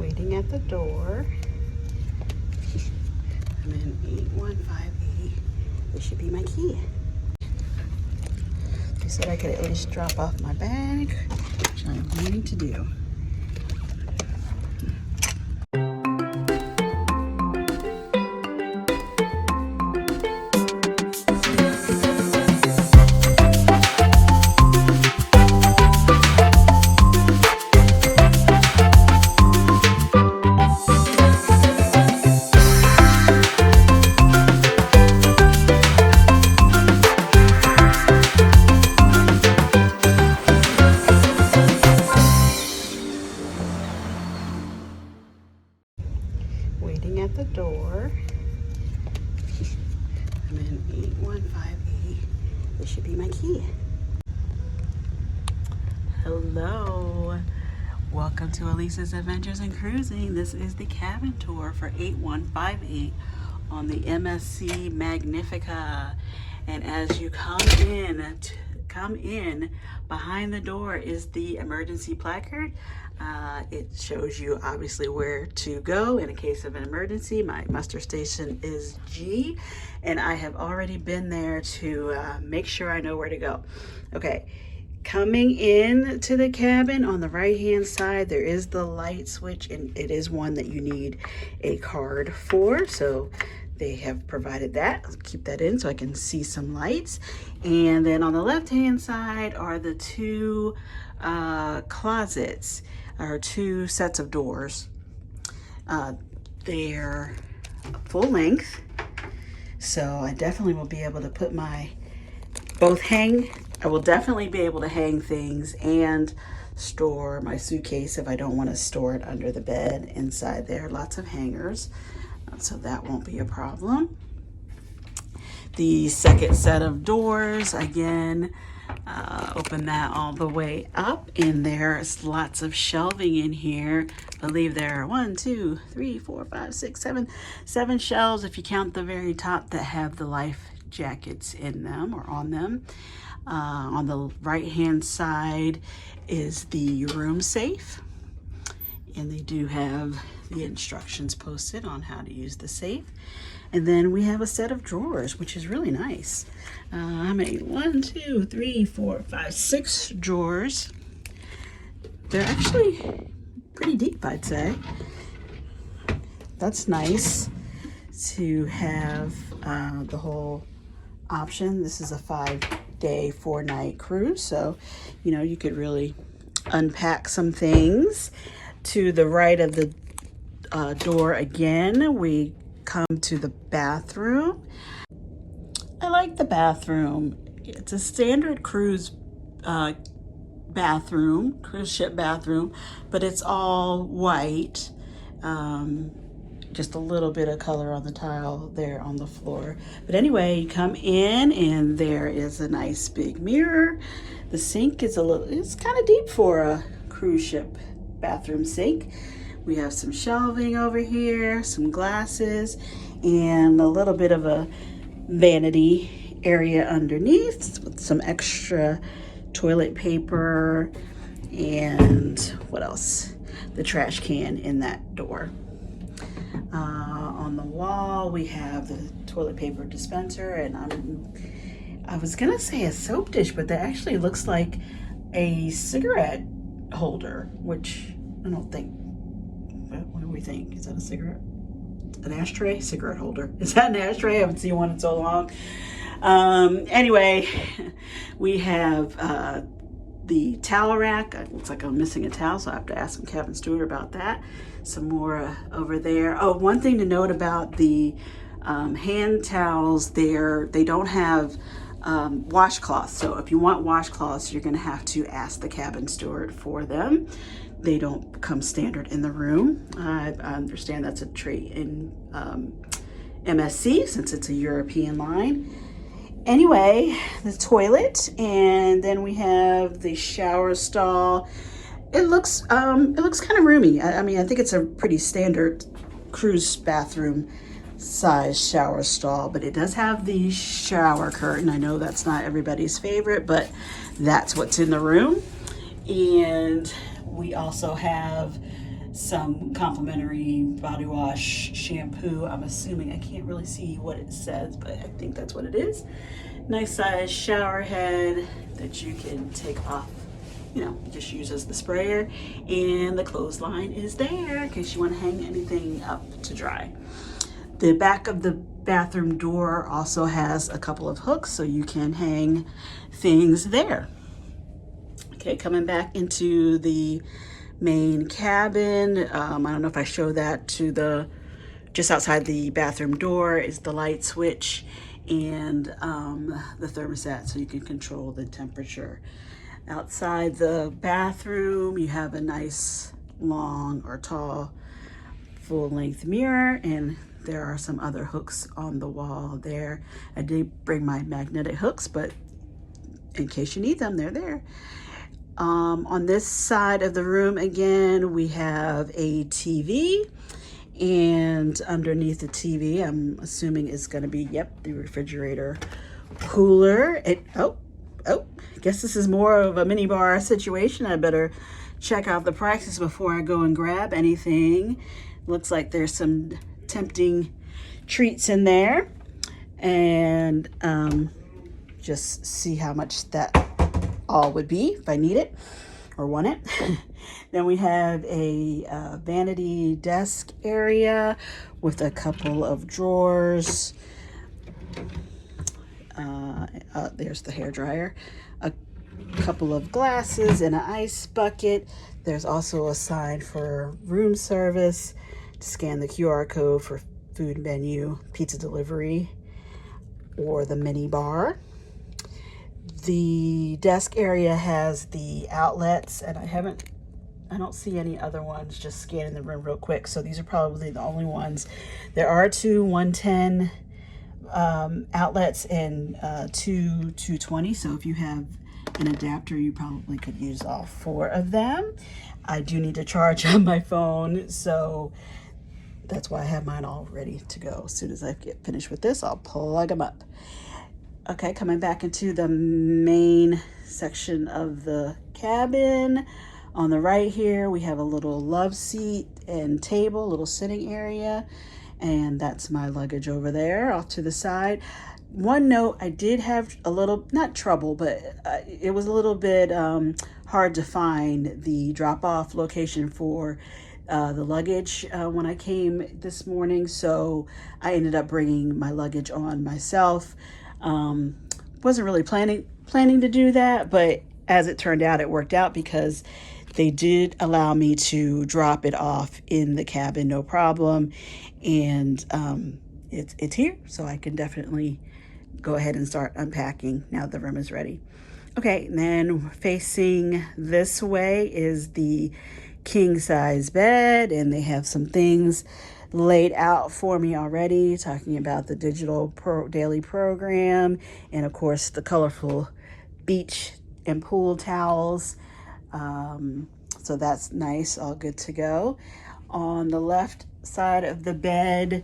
Waiting at the door. I'm in 8158. This should be my key. They said I could at least drop off my bag, which I'm going to do. Waiting at the door. I'm in 8158. This should be my key. Hello. Welcome to Alisa's Adventures in Cruising. This is the cabin tour for 8158 on the MSC Magnifica. And as you come in, behind the door is the emergency placard. It shows you obviously where to go in a case of an emergency. My muster station is G, and I have already been there to make sure I know where to go. Okay, coming in to the cabin on the right hand side, there is the light switch, and it is one that you need a card for, so they have provided that. I'll keep that in so I can see some lights. And then on the left hand side are the two closets, or two sets of doors. They're full length, so I definitely will be able to put I will definitely be able to hang things and store my suitcase if I don't want to store it under the bed inside there. Lots of hangers, so that won't be a problem. The second set of doors, again, open that all the way up, and there's lots of shelving in here. I believe there are 1, 2, 3, 4, 5, 6, 7 shelves if you count the very top that have the life jackets in them or on them. On the right hand side is the room safe, and they do have the instructions posted on how to use the safe. And then we have a set of drawers, which is really nice. How many? 1, 2, 3, 4, 5, 6 drawers. They're actually pretty deep, I'd say. That's nice to have the whole option. This is a 5-day, 4-night cruise, so you could really unpack some things. To the right of the door again, we come to the bathroom. I like the bathroom. It's a standard cruise bathroom, cruise ship bathroom, but it's all white. Just a little bit of color on the tile there on the floor. But anyway, you come in and there is a nice big mirror. The sink is it's kind of deep for a cruise ship bathroom sink. We have some shelving over here, some glasses, and a little bit of a vanity area underneath with some extra toilet paper and what else? The trash can in that door. On the wall, we have the toilet paper dispenser, and I was gonna say a soap dish, but that actually looks like a cigarette holder, which I don't think. What do we think? Is that a cigarette? An ashtray? Cigarette holder. Is that an ashtray? I haven't seen one in so long. Anyway, we have the towel rack. It looks like I'm missing a towel, so I have to ask some cabin steward about that. Some more over there. Oh, one thing to note about the hand towels, they don't have washcloths. So if you want washcloths, you're going to have to ask the cabin steward for them. They don't come standard in the room. I understand that's a trait in MSC since it's a European line. Anyway, the toilet, and then we have the shower stall. It looks kind of roomy. I mean, I think it's a pretty standard cruise bathroom size shower stall, but it does have the shower curtain. I know that's not everybody's favorite, but that's what's in the room. And we also have some complimentary body wash, shampoo. I'm assuming, I can't really see what it says, but I think that's what it is. Nice size shower head that you can take off, you know, just use as the sprayer. And the clothesline is there in case you want to hang anything up to dry. The back of the bathroom door also has a couple of hooks so you can hang things there. Okay, coming back into the main cabin. I don't know if I show that to the, just outside the bathroom door is the light switch and the thermostat so you can control the temperature. Outside the bathroom, you have a nice long or tall full-length mirror, and there are some other hooks on the wall there. I did bring my magnetic hooks, but in case you need them, they're there. On this side of the room, again, we have a TV, and underneath the TV, I'm assuming it's going to be, yep, the refrigerator cooler. I guess this is more of a mini bar situation. I better check out the prices before I go and grab anything. Looks like there's some tempting treats in there, and just see how much that all would be if I need it or want it. Then we have a vanity desk area with a couple of drawers. There's the hair dryer, a couple of glasses and an ice bucket. There's also a sign for room service. Scan the QR code for food menu, pizza delivery, or the mini bar. The desk area has the outlets, and I don't see any other ones, just scanning the room real quick. So these are probably the only ones. There are two 110 outlets and two 220. So if you have an adapter, you probably could use all four of them. I do need to charge on my phone, so that's why I have mine all ready to go. As soon as I get finished with this, I'll plug them up. Okay, coming back into the main section of the cabin. On the right here, we have a little love seat and table, little sitting area. And that's my luggage over there off to the side. One note, I did have a little, not trouble, but it was a little bit hard to find the drop-off location for the luggage when I came this morning. So I ended up bringing my luggage on myself. Wasn't really planning to do that, but as it turned out, it worked out because they did allow me to drop it off in the cabin, no problem. And it's here, so I can definitely go ahead and start unpacking now the room is ready. Okay, and then facing this way is the king size bed, and they have some things laid out for me already, talking about the digital daily program, and of course the colorful beach and pool towels. So that's nice, all good to go. On the left side of the bed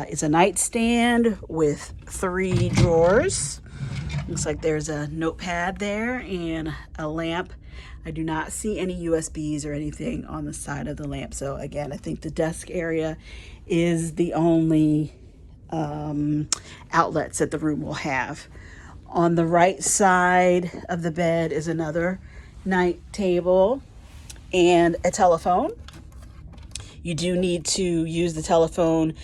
is a nightstand with 3 drawers. Looks like there's a notepad there and a lamp. I do not see any USBs or anything on the side of the lamp. So again, I think the desk area is the only outlets that the room will have. On the right side of the bed is another night table and a telephone. You do need to use the telephone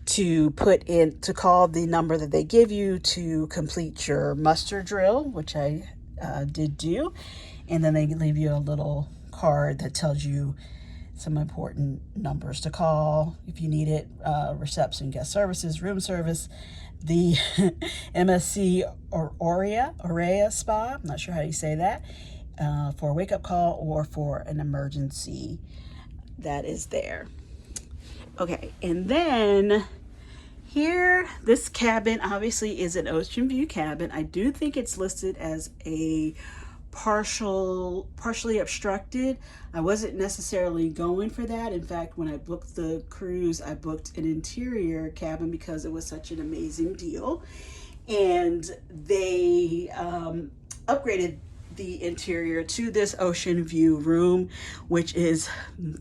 to call the number that they give you to complete your muster drill, which I did do. And then they leave you a little card that tells you some important numbers to call if you need it. Reception, guest services, room service, the MSC Aurea Spa, I'm not sure how you say that, for a wake-up call or for an emergency. That is there. Okay, and then here, this cabin obviously is an ocean view cabin. I do think it's listed as a partially obstructed. I wasn't necessarily going for that. In fact, when I booked the cruise, I booked an interior cabin because it was such an amazing deal. And they upgraded the interior to this ocean view room, which is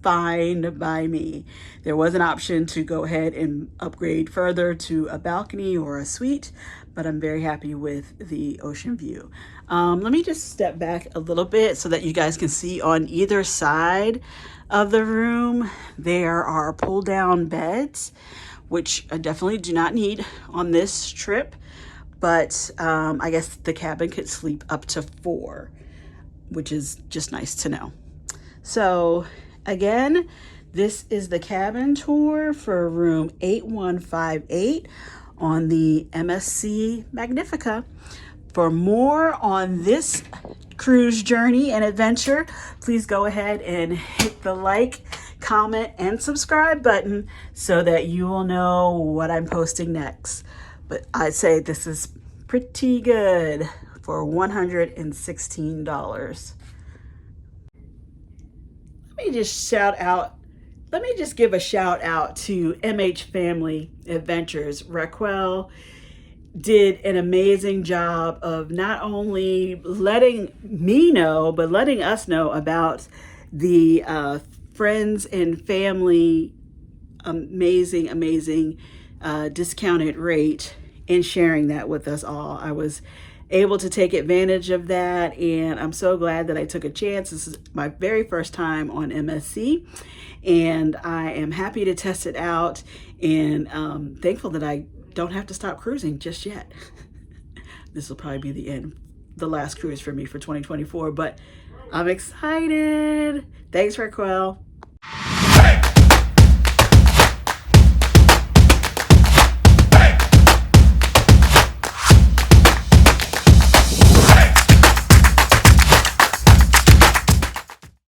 fine by me. There was an option to go ahead and upgrade further to a balcony or a suite, but I'm very happy with the ocean view. Let me just step back a little bit so that you guys can see on either side of the room. There are pull down beds, which I definitely do not need on this trip. But I guess the cabin could sleep up to 4, which is just nice to know. So again, this is the cabin tour for room 8158 on the MSC Magnifica. For more on this cruise journey and adventure, please go ahead and hit the like, comment, and subscribe button so that you will know what I'm posting next. But I'd say this is pretty good for $116. Let me just give a shout out to MH Family Adventures. Raquel did an amazing job of not only letting me know, but letting us know about the friends and family amazing discounted rate and sharing that with us all. I was able to take advantage of that, and I'm so glad that I took a chance. This is my very first time on MSC, and I am happy to test it out, and thankful that I don't have to stop cruising just yet. This will probably be the last cruise for me for 2024, but I'm excited. Thanks, Raquel.